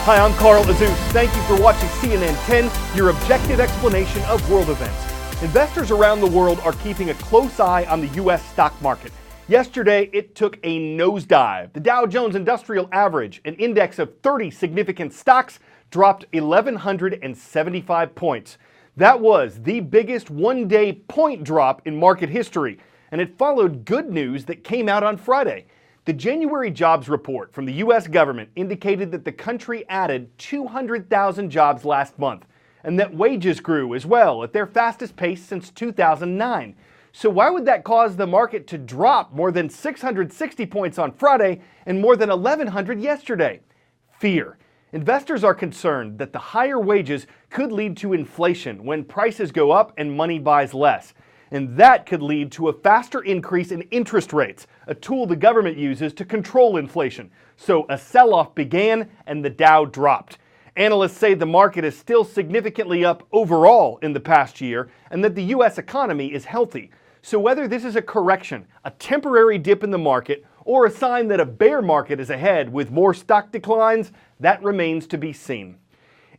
Hi, I'm Carl Azuz. Thank you for watching CNN 10, your objective explanation of world events. Investors around the world are keeping a close eye on the U.S. stock market. Yesterday, it took a nosedive. The Dow Jones Industrial Average, an index of 30 significant stocks, dropped 1,175 points. That was the biggest one-day point drop in market history, and it followed good news that came out on Friday. The January jobs report from the U.S. government indicated that the country added 200,000 jobs last month, and that wages grew as well at their fastest pace since 2009. So why would that cause the market to drop more than 660 points on Friday and more than 1,100 yesterday? Fear. Investors are concerned that the higher wages could lead to inflation when prices go up and money buys less. And that could lead to a faster increase in interest rates, a tool the government uses to control inflation. So a sell-off began and the Dow dropped. Analysts say the market is still significantly up overall in the past year and that the U.S. economy is healthy. So whether this is a correction, a temporary dip in the market, or a sign that a bear market is ahead with more stock declines, that remains to be seen.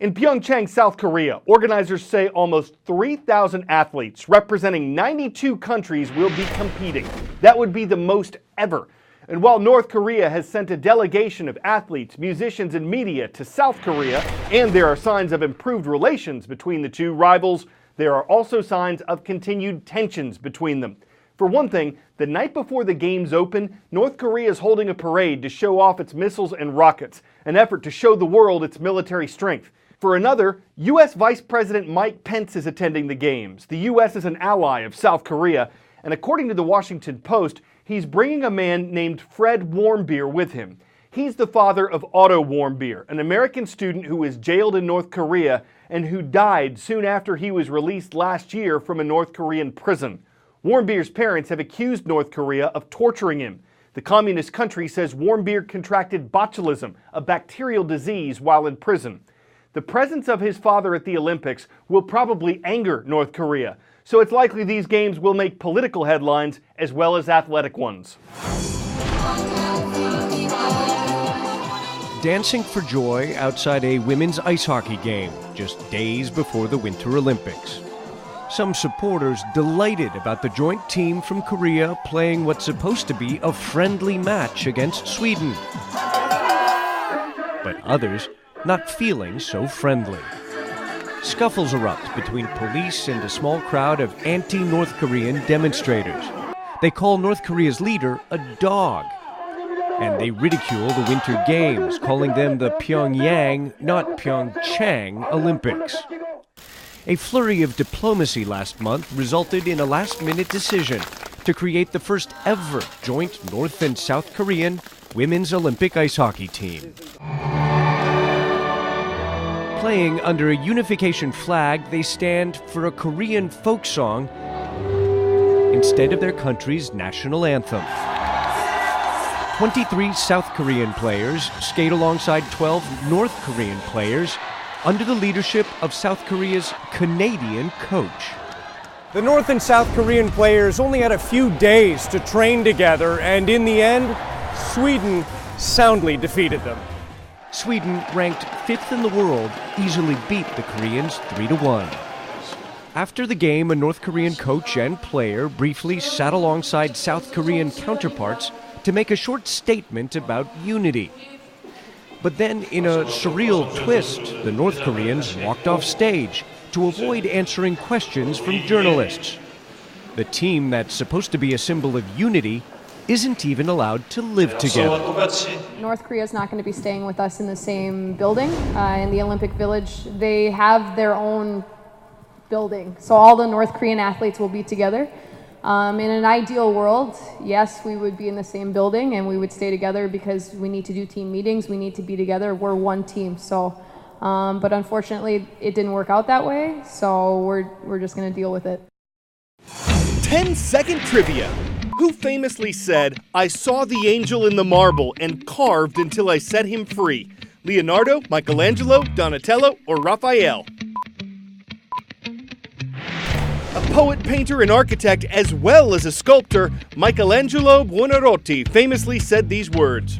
In Pyeongchang, South Korea, organizers say almost 3,000 athletes representing 92 countries will be competing. That would be the most ever. And while North Korea has sent a delegation of athletes, musicians, and media to South Korea, and there are signs of improved relations between the two rivals, there are also signs of continued tensions between them. For one thing, the night before the games open, North Korea is holding a parade to show off its missiles and rockets, an effort to show the world its military strength. For another, U.S. Vice President Mike Pence is attending the games. The U.S. is an ally of South Korea, and according to the Washington Post, he's bringing a man named Fred Warmbier with him. He's the father of Otto Warmbier, an American student who was jailed in North Korea and who died soon after he was released last year from a North Korean prison. Warmbier's parents have accused North Korea of torturing him. The communist country says Warmbier contracted botulism, a bacterial disease, while in prison. The presence of his father at the Olympics will probably anger North Korea, so it's likely these games will make political headlines as well as athletic ones. Dancing for joy outside a women's ice hockey game just days before the Winter Olympics. Some supporters delighted about the joint team from Korea playing what's supposed to be a friendly match against Sweden. But others not feeling so friendly. Scuffles erupt between police and a small crowd of anti-North Korean demonstrators. They call North Korea's leader a dog. And they ridicule the Winter Games, calling them the Pyongyang, not Pyeongchang, Olympics. A flurry of diplomacy last month resulted in a last-minute decision to create the first ever joint North and South Korean women's Olympic ice hockey team. Playing under a unification flag, they stand for a Korean folk song instead of their country's national anthem. 23 South Korean players skate alongside 12 North Korean players under the leadership of South Korea's Canadian coach. The North and South Korean players only had a few days to train together, and in the end, Sweden soundly defeated them. Sweden, ranked 5th in the world, easily beat the Koreans 3-1. After the game, a North Korean coach and player briefly sat alongside South Korean counterparts to make a short statement about unity. But then, in a surreal twist, the North Koreans walked off stage to avoid answering questions from journalists. The team that's supposed to be a symbol of unity isn't even allowed to live together. North Korea is not going to be staying with us in the same building, in the Olympic Village. They have their own building, so all the North Korean athletes will be together. In an ideal world, yes, we would be in the same building and we would stay together because we need to do team meetings, we need to be together, we're one team. So, but unfortunately, it didn't work out that way, so we're just going to deal with it. 10-second trivia. Who famously said, "I saw the angel in the marble and carved until I set him free"? Leonardo, Michelangelo, Donatello, or Raphael? A poet, painter, and architect, as well as a sculptor, Michelangelo Buonarroti famously said these words.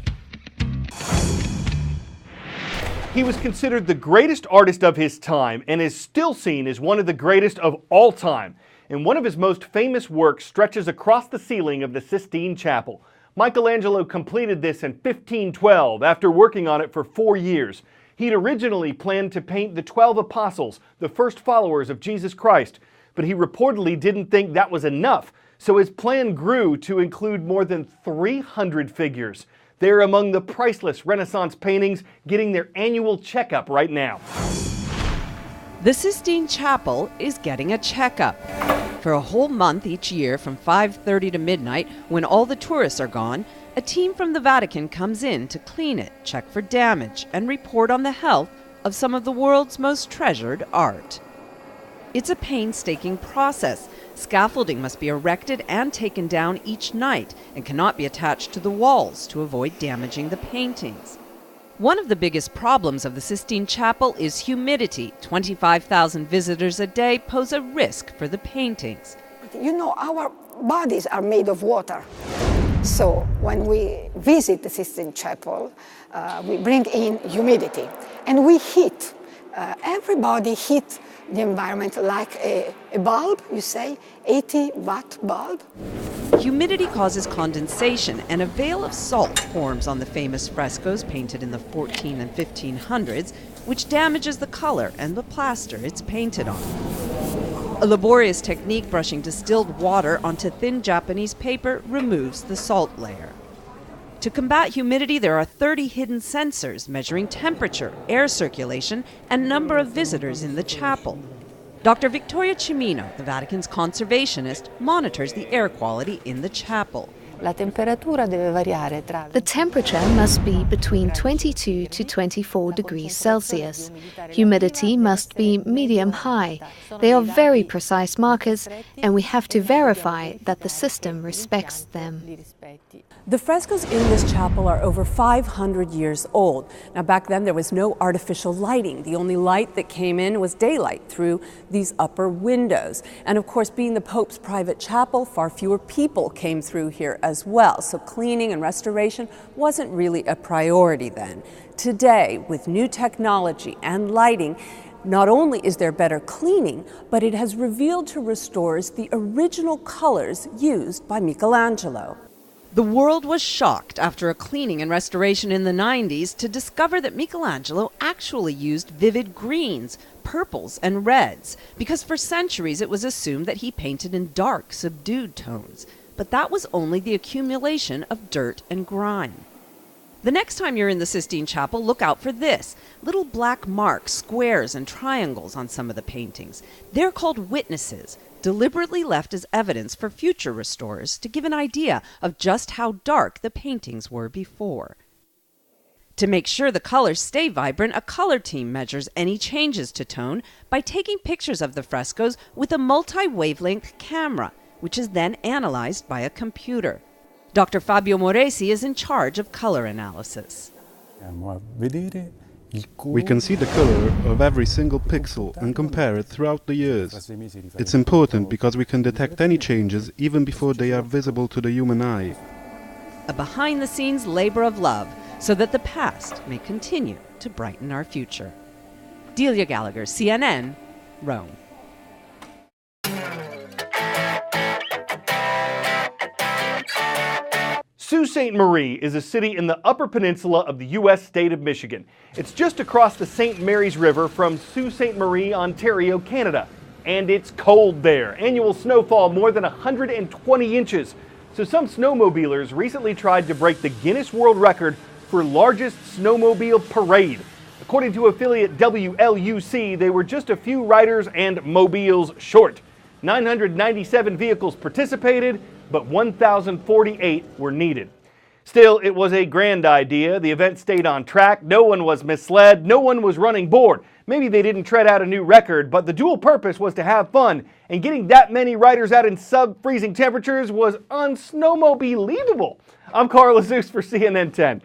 He was considered the greatest artist of his time and is still seen as one of the greatest of all time. And one of his most famous works stretches across the ceiling of the Sistine Chapel. Michelangelo completed this in 1512 after working on it for 4 years. He'd originally planned to paint the 12 apostles, the first followers of Jesus Christ, but he reportedly didn't think that was enough, so his plan grew to include more than 300 figures. They're among the priceless Renaissance paintings getting their annual checkup right now. The Sistine Chapel is getting a checkup. For a whole month each year from 5:30 to midnight, when all the tourists are gone, a team from the Vatican comes in to clean it, check for damage, and report on the health of some of the world's most treasured art. It's a painstaking process. Scaffolding must be erected and taken down each night and cannot be attached to the walls to avoid damaging the paintings. One of the biggest problems of the Sistine Chapel is humidity. 25,000 visitors a day pose a risk for the paintings. You know, our bodies are made of water. So when we visit the Sistine Chapel, we bring in humidity and we heat. Everybody heat the environment like a bulb, you say, 80-watt bulb. Humidity causes condensation, and a veil of salt forms on the famous frescoes painted in the 14 and 1500s, which damages the color and the plaster it's painted on. A laborious technique brushing distilled water onto thin Japanese paper removes the salt layer. To combat humidity, there are 30 hidden sensors measuring temperature, air circulation, and number of visitors in the chapel. Dr. Victoria Cimino, the Vatican's conservationist, monitors the air quality in the chapel. The temperature must be between 22 to 24 degrees Celsius. Humidity must be medium-high. They are very precise markers, and we have to verify that the system respects them. The frescoes in this chapel are over 500 years old. Now, back then there was no artificial lighting. The only light that came in was daylight through these upper windows. And of course, being the Pope's private chapel, far fewer people came through here as well. So cleaning and restoration wasn't really a priority then. Today, with new technology and lighting, not only is there better cleaning, but it has revealed to restorers the original colors used by Michelangelo. The world was shocked after a cleaning and restoration in the 90s to discover that Michelangelo actually used vivid greens, purples, and reds, because for centuries it was assumed that he painted in dark, subdued tones. But that was only the accumulation of dirt and grime. The next time you're in the Sistine Chapel, look out for this. Little black marks, squares, and triangles on some of the paintings. They're called witnesses, deliberately left as evidence for future restorers to give an idea of just how dark the paintings were before. To make sure the colors stay vibrant, a color team measures any changes to tone by taking pictures of the frescoes with a multi-wavelength camera, which is then analyzed by a computer. Dr. Fabio Moresi is in charge of color analysis. We can see the color of every single pixel and compare it throughout the years. It's important because we can detect any changes even before they are visible to the human eye. A behind-the-scenes labor of love so that the past may continue to brighten our future. Delia Gallagher, CNN, Rome. Sault Ste. Marie is a city in the Upper Peninsula of the U.S. state of Michigan. It's just across the St. Mary's River from Sault Ste. Marie, Ontario, Canada. And it's cold there. Annual snowfall more than 120 inches. So some snowmobilers recently tried to break the Guinness World Record for largest snowmobile parade. According to affiliate WLUC, they were just a few riders and mobiles short. 997 vehicles participated, but 1,048 were needed. Still, it was a grand idea. The event stayed on track. No one was misled. No one was running bored. Maybe they didn't tread out a new record, but the dual purpose was to have fun. And getting that many riders out in sub-freezing temperatures was unsnowmobile-believable. I'm Carl Azuz for CNN 10.